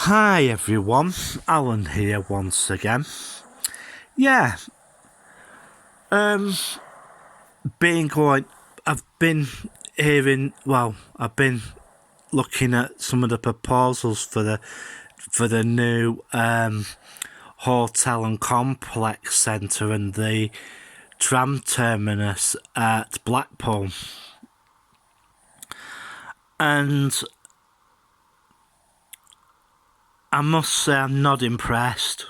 Hi everyone, Alan here once again. Yeah, um, being going, I've been I've been looking at some of the proposals for the new hotel and complex centre and the tram terminus at Blackpool, and I must say I'm not impressed.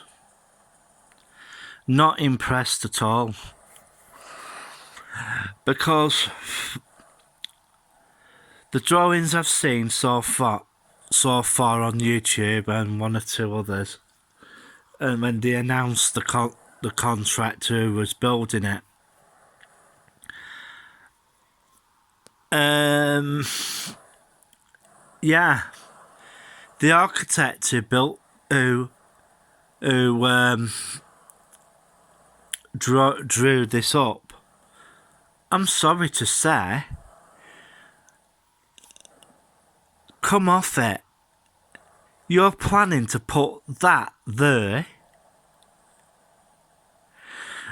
Not impressed at all. Because the drawings I've seen so far on YouTube and one or two others, and when they announced the contractor who was building it, yeah, the architect who drew this up, I'm sorry to say, come off it. You're planning to put that there.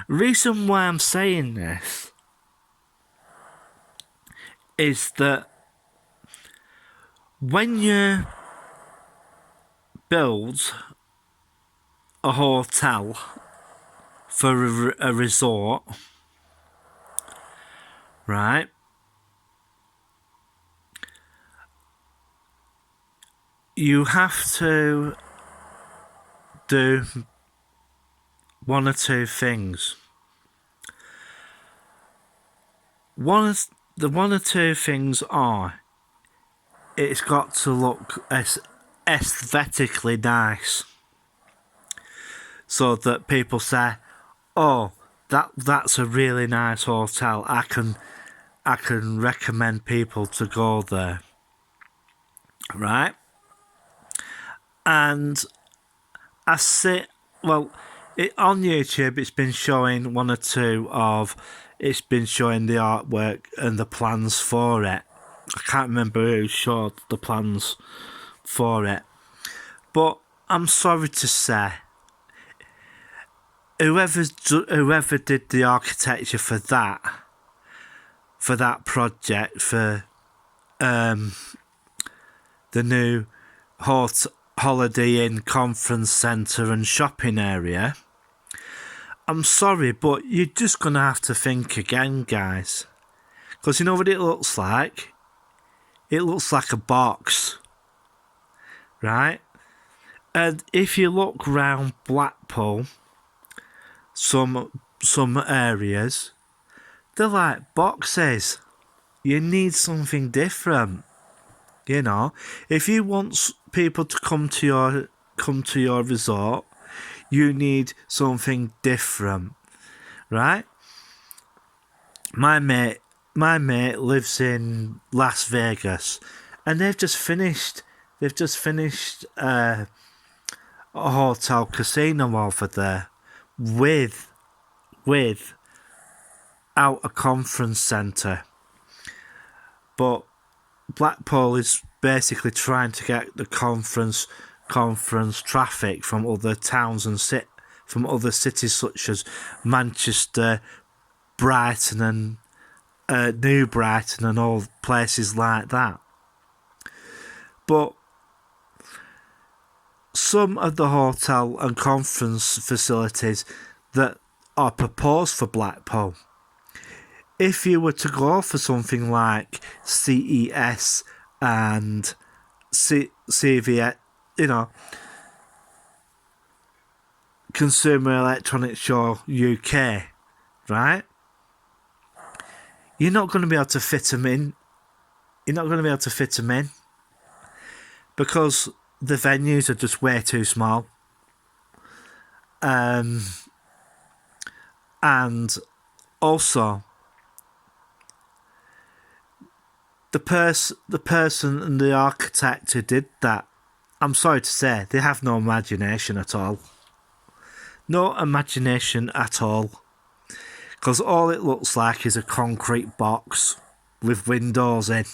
Reason why I'm saying this is that when you build a hotel for a resort, right? You have to do one or two things. One or two things are, it's got to look aesthetically nice, so that people say, "Oh, that's a really nice hotel. I can recommend people to go there." Right? And I see, well, on YouTube it's been showing one or two of, it's been showing the artwork and the plans for it. I can't remember who showed the plans for it. But I'm sorry to say, whoever did the architecture for that project, for the new Holiday Inn Conference Centre and shopping area, I'm sorry, but you're just going to have to think again, guys. Because you know what it looks like? It looks like a box, right? And if you look round Blackpool, some areas, they're like boxes. You need something different. You know, if you want people to come to your resort, you need something different, right? My mate lives in Las Vegas, and they've just finished a hotel casino over there with out a conference centre. But Blackpool is basically trying to get the conference traffic from other towns and from other cities such as Manchester, Brighton and New Brighton and all places like that. But some of the hotel and conference facilities that are proposed for Blackpool, if you were to go for something like CES and CVS, Consumer Electronics Show UK, right? You're not going to be able to fit them in. Because the venues are just way too small. And also, the person and the architect who did that, I'm sorry to say, they have no imagination at all. No imagination at all. Because all it looks like is a concrete box with windows in.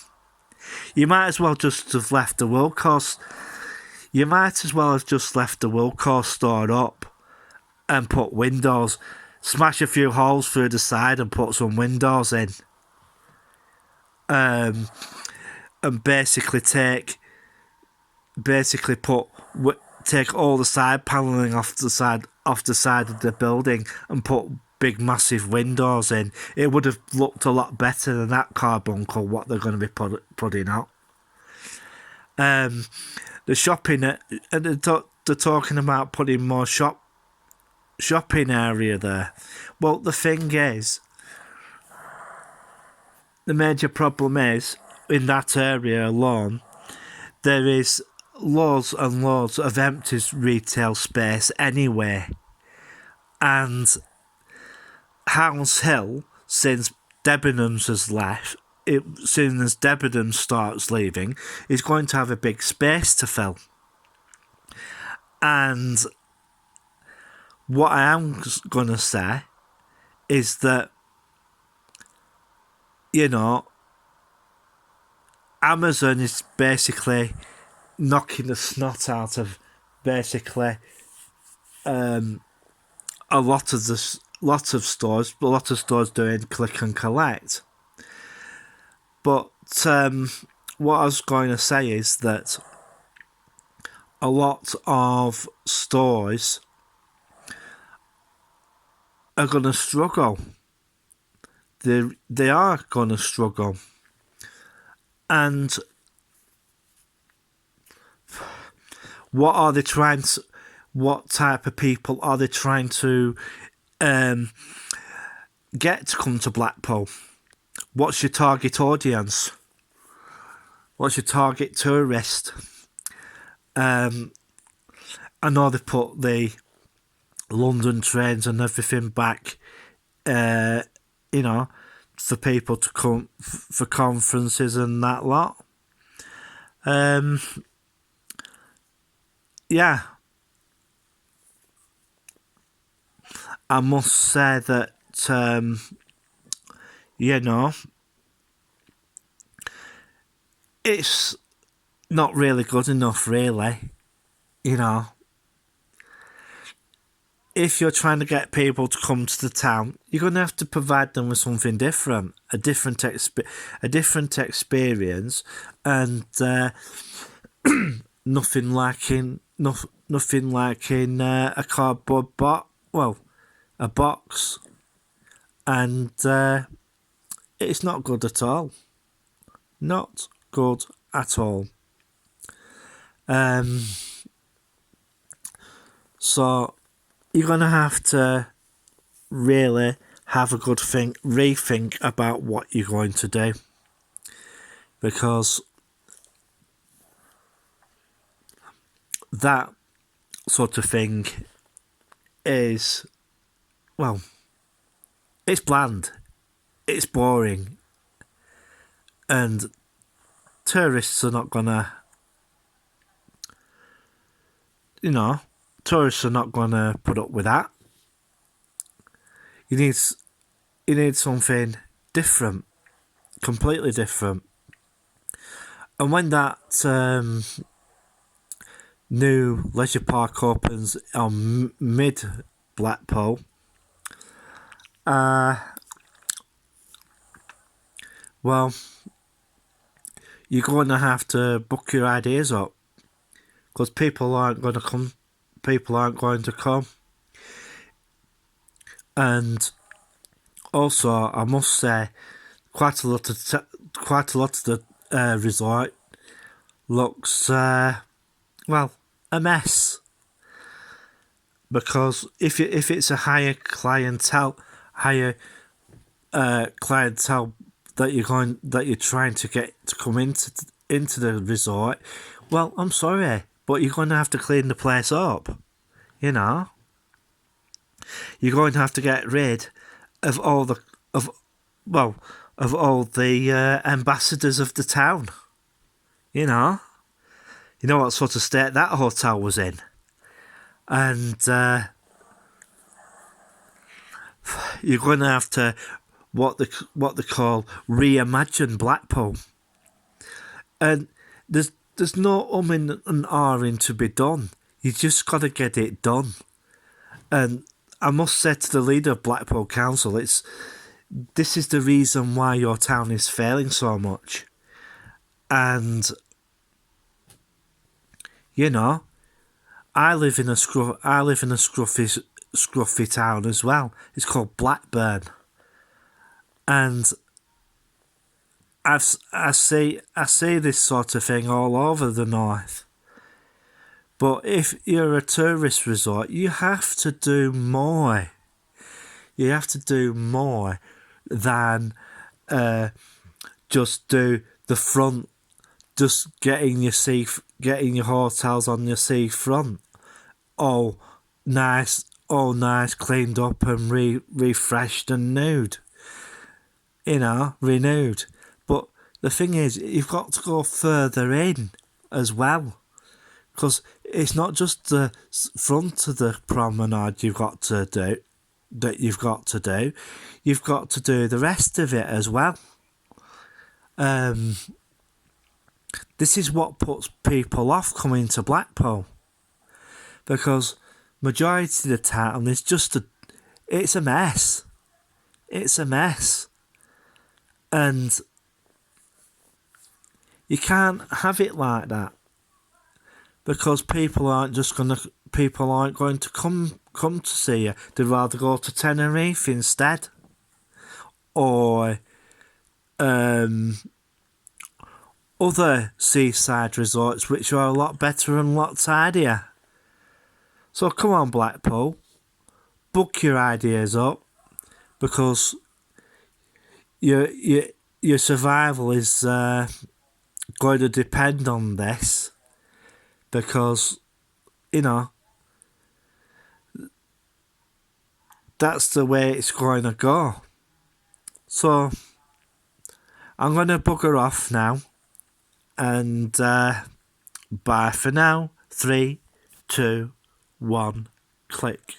You might as well just have left the will, because You might as well have just left the Wilko store up and put windows, smash a few holes through the side and put some windows in. And basically take all the side panelling off the side of the building and put big massive windows in. It would have looked a lot better than that carbuncle what they're going to be putting out. The shopping, they're talking about putting more shopping area there. Well, the thing is, the major problem is in that area alone, there is loads and loads of empty retail space anyway. And Hounds Hill, since Debenhams has left, soon as Debenhams starts leaving, is going to have a big space to fill. And what I am going to say is that, you know, Amazon is basically knocking the snot out of basically a lot of stores, a lot of stores doing click and collect. But what I was going to say is that a lot of stores are going to struggle. They are going to struggle. And what type of people are they trying to get to come to Blackpool? What's your target audience? What's your target tourist? I know they put the London trains and everything back, for people to come for conferences and that lot. Yeah. I must say that, it's not really good enough, really. If you're trying to get people to come to the town, you're going to have to provide them with something different, a different experience, and nothing like in a cardboard box. Well, a box, and it's not good at all. Not good at all. So you're gonna have to really have a good rethink about what you're going to do, because that sort of thing is, well, it's bland, it's boring, and tourists are not gonna, put up with that. You need something different, completely different. And when that new leisure park opens on mid Blackpool, well, you're going to have to book your ideas up, because people aren't going to come. And also, I must say, quite a lot of the resort looks a mess, because if it's a higher clientele that you're trying to get to come into the resort, well, I'm sorry, but you're going to have to clean the place up. You're going to have to get rid of all the ambassadors of the town. You know what sort of state that hotel was in, and you're going to have to what they call reimagine Blackpool, and there's no umming and ahhing to be done. You just got to get it done. And I must say to the leader of Blackpool Council, this is the reason why your town is failing so much. And you know, I live in a scruffy town as well. It's called Blackburn, and I see this sort of thing all over the north. But if you're a tourist resort, you have to do more. You have to do more than just do the front, just getting your hotels on your seafront. Oh, nice, cleaned up and refreshed and renewed. But the thing is, you've got to go further in as well. Because it's not just the front of the promenade you've got to do. You've got to do the rest of it as well. This is what puts people off coming to Blackpool, because majority of the town is it's a mess. It's a mess, and you can't have it like that, because people aren't going to come to see you. They'd rather go to Tenerife instead, or other seaside resorts which are a lot better and a lot tidier. So come on, Blackpool, book your ideas up, because your survival is going to depend on this, because that's the way it's going to go. So I'm going to bugger off now, and bye for now. 3, 2, 1, click.